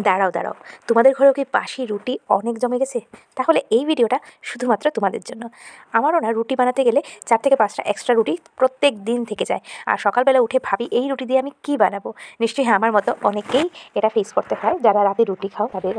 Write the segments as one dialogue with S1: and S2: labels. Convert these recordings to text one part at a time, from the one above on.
S1: দাঁড়াও দাঁড়াও, তোমাদের ঘরেও কি বাসি রুটি অনেক জমে গেছে? তাহলে এই ভিডিওটা শুধুমাত্র তোমাদের জন্য। আমারও না রুটি বানাতে গেলে 4 থেকে 5টা এক্সট্রা রুটি প্রত্যেক দিন থেকে যায়। আর সকালবেলা উঠে ভাবি এই রুটি দিয়ে আমি কি বানাবো। নিশ্চয়ই আমার মতো অনেকেই এটা ফেস করতে হয় যারা রাতে রুটি খাও তাদের।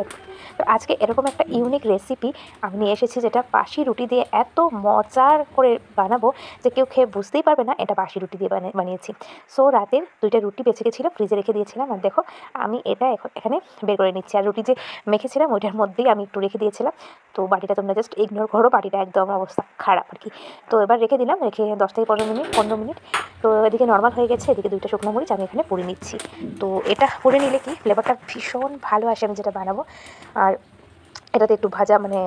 S1: তো আজকে এরকম একটা ইউনিক রেসিপি আমি নিয়ে এসেছি, যেটা বাসি রুটি দিয়ে এত মজার করে বানাবো যে কেউ খেয়ে বুঝতেই পারবে না এটা বাসি রুটি দিয়ে বানিয়েছি। সো রাতের 2টা রুটি বেঁচে গেছিলো, ফ্রিজে রেখে দিয়েছিলাম। আর দেখো আমি এটা এখানে বের করে নিচ্ছি। আর রুটি যে মেখেছিলাম ওইটার মধ্যেই আমি একটু রেখে দিয়েছিলাম। তো বাটিটা তোমরা জাস্ট ইগনোর করো, বাটিটা একদম অবস্থা খারাপ আর কি। তো এবার রেখে দিলাম, রেখে 10 থেকে 15 মিনিট। তো এদিকে নর্মাল হয়ে গেছে, এদিকে 2টা শুকনো মরিচ আমি এখানে পুড়ে নিচ্ছি। তো এটা পুড়ে নিলে কি ফ্লেভারটা ভীষণ ভালো আসে আমি যেটা বানাবো। আর এটাতে একটু ভাজা মানে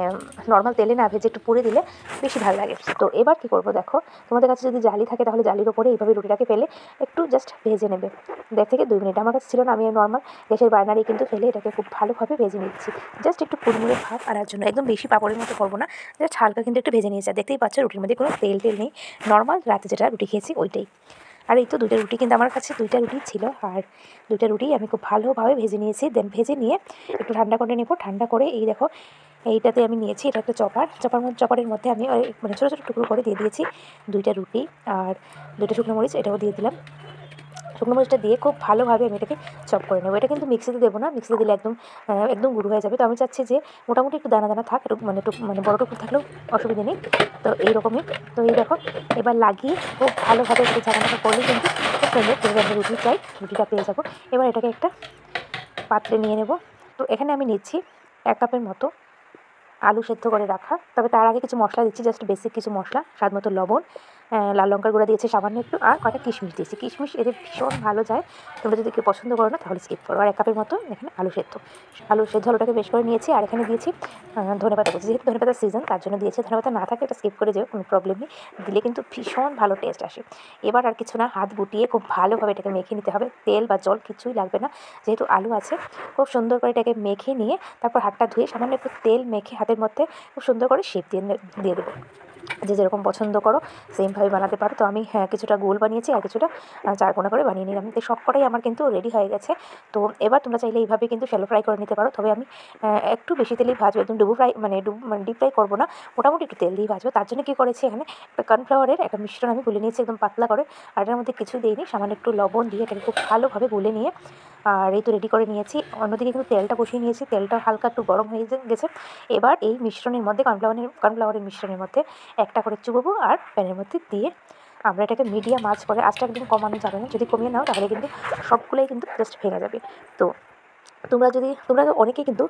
S1: নর্মাল তেলে না ভেজে একটু পুড়ে দিলে বেশি ভালো লাগে। তো এবার কী করবো দেখো, তোমাদের কাছে যদি জালি থাকে তাহলে জালির ওপরে এইভাবে রুটিটাকে ফেলে একটু জাস্ট ভেজে নেবে 1.5 থেকে 2 মিনিট। আমার কাছে ছিল না, আমি নর্মাল গ্যাসের বার্নারে কিন্তু ফেলে এটাকে খুব ভালোভাবে ভেজে নিচ্ছি। জাস্ট একটু কুড়মুড়ে ভাব আনার জন্য, একদম বেশি পাপড়ের মতো করবো না, জাস্ট হালকা কিন্তু একটু ভেজে নিয়েছি। আর দেখতেই পাচ্ছ রুটির মধ্যে কোনো তেল নেই, নর্মাল রাতে যেটা রুটি খেয়েছি ওইটাই। আর এই তো 2টা রুটি, কিন্তু আমার কাছে 2টা রুটি ছিল। আর 2টা রুটি আমি খুব ভালোভাবে ভেজে নিয়েছি। দেন ভেজে নিয়ে একটু ঠান্ডা করে নেব। ঠান্ডা করে এই দেখো এইটাতে আমি নিয়েছি, এটা একটা চপারের মধ্যে আমি মানে ছোটো ছোটো টুকরো করে দিয়ে দিয়েছি 2টা রুটি। আর 2টা শুকনো মরিচ এটাও দিয়ে দিলাম। শুকনো মরিচটা দিয়ে খুব ভালোভাবে আমি এটাকে চপ করে নেবো। এটা কিন্তু মিক্সিতে দেবো না, মিক্সিতে দিলে একদম গুঁড়ো হয়ে যাবে। তো আমি চাচ্ছি যে মোটামুটি একটু দানা দানা থাক, একটু মানে বড় টুকরো থাকলেও অসুবিধা নেই। তো এইরকমই। তো এই দেখো এবার লাগিয়ে খুব ভালোভাবে একটু ঝাঁকানাকা করলে কিন্তু খুব সুন্দর করে আমরা রুটি চাই রুটিটা পেয়ে যাবো। এবার এটাকে একটা পাত্রে নিয়ে নেব। তো এখানে আমি নিচ্ছি 1 কাপের মতো আলু সেদ্ধ করে রাখা। তবে তার আগে কিছু মশলা দিচ্ছি, জাস্ট বেসিক কিছু মশলা, স্বাদ মতো লবণ, লাল লঙ্কার গুঁড়া দিয়েছি সামান্য একটু, আর কটা কিশমিশ দিয়েছি। কিশমিশ এতে ভীষণ ভালো যায়, তোমরা যদি কেউ পছন্দ করো না তাহলে স্কিপ করো। আর 1 কাপের মতো এখানে আলু সেদ্ধ আলুটাকে বেশ করে নিয়েছি। আর এখানে দিয়েছি ধনেপাতা কুচি, যেহেতু ধনেপাতার সিজন তার জন্য দিয়েছি। ধনেপাতা না থাকে এটা স্কিপ করে যেও, কোনো প্রবলেম নেই, দিলে কিন্তু ভীষণ ভালো টেস্ট আসে। এবার আর কিছু না, হাত গুটিয়ে খুব ভালোভাবে এটাকে মেখে নিতে হবে। তেল বা জল কিছুই লাগবে না, যেহেতু আলু আছে। খুব সুন্দর করে এটাকে মেখে নিয়ে তারপর হাতটা ধুয়ে সামান্য একটু তেল মেখে হাতের মধ্যে খুব সুন্দর করে শেপ দিয়ে দেবো। যে যেরকম পছন্দ করো সেমভাবে বানাতে পারো। তো আমি কিছুটা গোল বানিয়েছি আর কিছুটা 4 কোনা করে বানিয়ে নিলাম। তো সবকটাই আমার কিন্তু রেডি হয়ে গেছে। তো এবার তোমরা চাইলে এইভাবে কিন্তু শ্যালো ফ্রাই করে নিতে পারো। তবে আমি একটু বেশি তেলেই ভাজবো, একদম ডিপ ফ্রাই করবো না, মোটামুটি একটু তেল দিয়ে ভাজবো। তার জন্য কী করেছি, এখানে একটা কর্নফ্লাওয়ারের একটা মিশ্রণ আমি গুলে নিয়েছি একদম পাতলা করে। আর এটার মধ্যে কিছু দিইনি, সামান্য একটু লবণ দিয়ে এটাকে খুব ভালোভাবে গুলে নিয়ে আর এই তো রেডি করে নিয়েছি। অন্যদিকে কিন্তু তেলটা বসিয়ে নিয়েছি, তেলটা হালকা একটু গরম হয়ে গেছে। এবার এই মিশ্রণের মধ্যে কর্নফ্লাওয়ারের মিশ্রণের মধ্যে একটা করে চুবো আর প্যানের মধ্যে দিয়ে আমরা এটাকে মিডিয়াম আঁচ করে, আঁচটা একদম কমানো যাবে না, যদি কমিয়ে নাও তাহলে কিন্তু সবগুলোই কিন্তু জাস্ট ভেঙে যাবে। তো তোমরা অনেকেই কিন্তু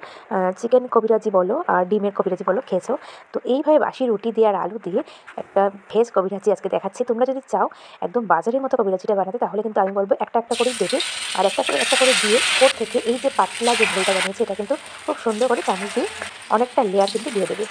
S1: চিকেন কবিরাজি বলো আর ডিমের কবিরাজি বলো খেয়েছো। তো এইভাবে বাসি রুটি দিয়ে আর আলু দিয়ে একটা ভেজ কবিরাজি আজকে দেখাচ্ছি। তোমরা যদি চাও একদম বাজারের মতো কবিরাজিটা বানাতে তাহলে কিন্তু আমি বলবো একটা করে দেবে। আর একটা করে দিয়ে ওর থেকে এই যে পাতলা যে ঝোলটা বানিয়েছি এটা কিন্তু খুব সুন্দর করে চামচ দিয়ে অনেকটা লেয়ার কিন্তু দিয়ে দেবে।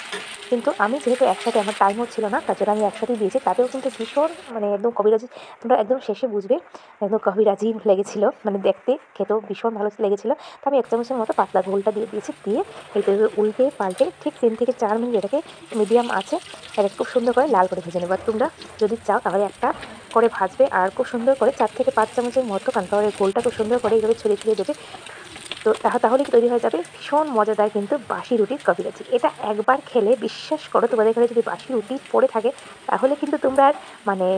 S1: কিন্তু আমি যেহেতু একসাথে, আমার টাইমও ছিল না, তার জন্য আমি একসাথেই দিয়েছি। তাতেও কিন্তু ভীষণ মানে একদম কবিরাজি, তোমরা একদম শেষে বুঝবে একদম কবিরাজি লেগেছিলো, মানে দেখতে খেতেও ভীষণ ভালো লেগেছিলো। তো আমি 1 চামচের মতো পাতলা ঘোলটা দিয়ে দিয়েছি, দিয়ে এইটা উল্টে পাল্টে ঠিক 3 থেকে 4 মিনিট এটাকে মিডিয়াম আছে এটাকে খুব সুন্দর করে লাল করে ভেজে নেব। তোমরা যদি চাও তাহলে একটা করে ভাজবে আর খুব সুন্দর করে 4 থেকে 5 চামচের মতো কর্নফ্লাওয়ারের ঘোলটা খুব সুন্দর করে এইভাবে ছড়িয়ে দেবে। তো তাহলে কি তৈরি হয়ে যাবে ভীষণ মজাদার কিন্তু বাসি রুটির কবিরাজি। এটা একবার খেলে বিশ্বাস করো তোমাদের ঘরে যদি বাসি রুটি পড়ে থাকে তাহলে কিন্তু তোমরা আর মানে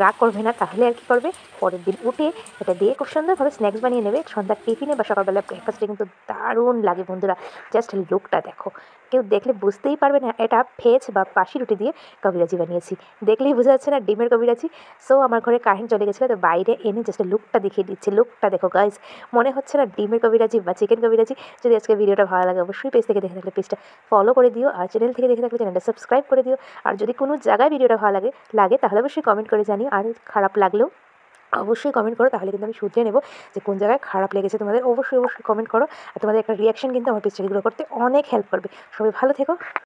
S1: রাগ করবে না। তাহলে আর কি করবে, পরের দিন উঠে এটা দিয়ে খুব সুন্দরভাবে স্ন্যাক্স বানিয়ে নেবে। সন্ধ্যার টিফিনে বা সকালবেলা ব্রেকফাস্টে কিন্তু দারুণ লাগে বন্ধুরা। জাস্ট লুকটা দেখো, কেউ দেখলে বুঝতেই পারবে না এটা ভেজ বা বাসি রুটি দিয়ে কবিরাজি বানিয়েছি। দেখলেই বোঝা যাচ্ছে না ডিমের কবিরাজি। সো আমার ঘরে কারেন্ট চলে গেছিলো, তো বাইরে এনে জাস্ট লুকটা দেখিয়ে দিচ্ছি। লুকটা দেখো গাইজ, মনে হচ্ছে না ডিমের কবিরাজি বা চিকেন কবিরাজি। যদি আজকে ভিডিওটা ভালো লাগে অবশ্যই পেজ থেকে দেখে থাকলে পেজটা ফলো করে দিও, আর চ্যানেল থেকে দেখে থাকলে চ্যানেলটা সাবস্ক্রাইব করে দিও। আর যদি কোনো জায়গায় ভিডিওটা ভালো লাগে তাহলে অবশ্যই কমেন্ট করে জানিও। আর খারাপ লাগলেও অবশ্যই কমেন্ট করো, তাহলে কিন্তু আমি শুধরে নেব যে কোন জায়গায় খারাপ লেগেছে তোমাদের। অবশ্যই কমেন্ট করো। আর তোমাদের একটা রিয়াকশন কিন্তু আমার পেজটাকে গ্রো করতে অনেক হেল্প করবে। সবাই ভালো থেকো।